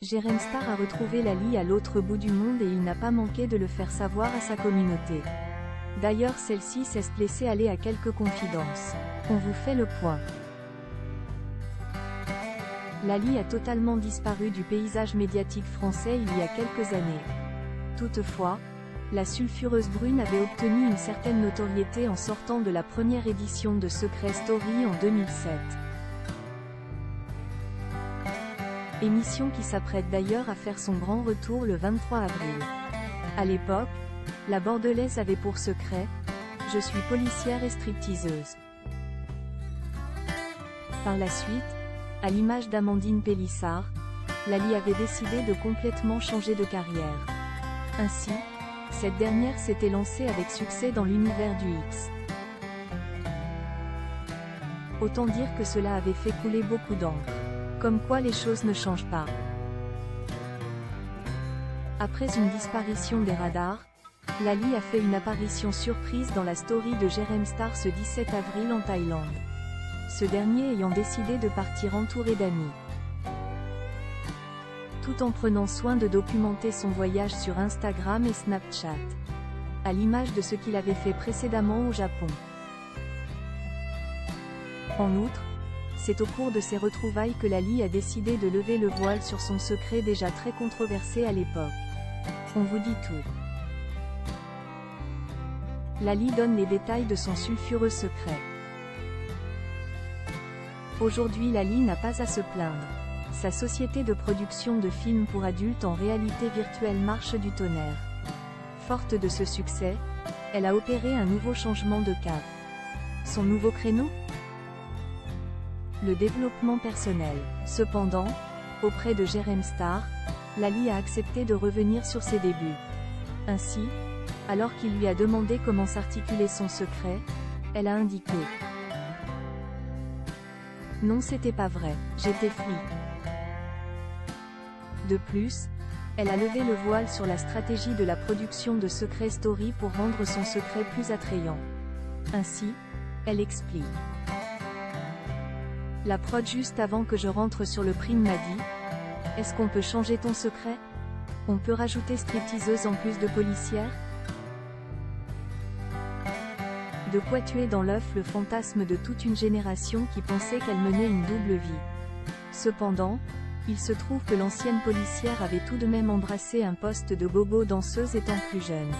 Jérém Star a retrouvé Lali à l'autre bout du monde et il n'a pas manqué de le faire savoir à sa communauté. D'ailleurs celle-ci s'est laissée aller à quelques confidences. On vous fait le point. Lali a totalement disparu du paysage médiatique français il y a quelques années. Toutefois, la sulfureuse brune avait obtenu une certaine notoriété en sortant de la première édition de Secret Story en 2007. Émission qui s'apprête d'ailleurs à faire son grand retour le 23 avril. À l'époque, la Bordelaise avait pour secret « Je suis policière et stripteaseuse ». Par la suite, à l'image d'Amandine Pélissard, Lali avait décidé de complètement changer de carrière. Ainsi, cette dernière s'était lancée avec succès dans l'univers du X. Autant dire que cela avait fait couler beaucoup d'encre. Comme quoi les choses ne changent pas. Après une disparition des radars, Lali a fait une apparition surprise dans la story de Jérém Star ce 17 avril en Thaïlande. Ce dernier ayant décidé de partir entouré d'amis. Tout en prenant soin de documenter son voyage sur Instagram et Snapchat. À l'image de ce qu'il avait fait précédemment au Japon. En outre, c'est au cours de ces retrouvailles que Lali a décidé de lever le voile sur son secret déjà très controversé à l'époque. On vous dit tout. Lali donne les détails de son sulfureux secret. Aujourd'hui Lali n'a pas à se plaindre. Sa société de production de films pour adultes en réalité virtuelle marche du tonnerre. Forte de ce succès, elle a opéré un nouveau changement de cap. Son nouveau créneau ? Le développement personnel. Cependant, auprès de Jérém Star, Lali a accepté de revenir sur ses débuts. Ainsi, alors qu'il lui a demandé comment s'articulait son secret, elle a indiqué « Non, c'était pas vrai, j'étais free ». De plus, elle a levé le voile sur la stratégie de la production de Secret Story pour rendre son secret plus attrayant. Ainsi, elle explique. La prod juste avant que je rentre sur le print m'a dit « Est-ce qu'on peut changer ton secret? On peut rajouter stripteaseuse en plus de policière ?» De quoi tuer dans l'œuf le fantasme de toute une génération qui pensait qu'elle menait une double vie. Cependant, il se trouve que l'ancienne policière avait tout de même embrassé un poste de gogo danseuse étant plus jeune.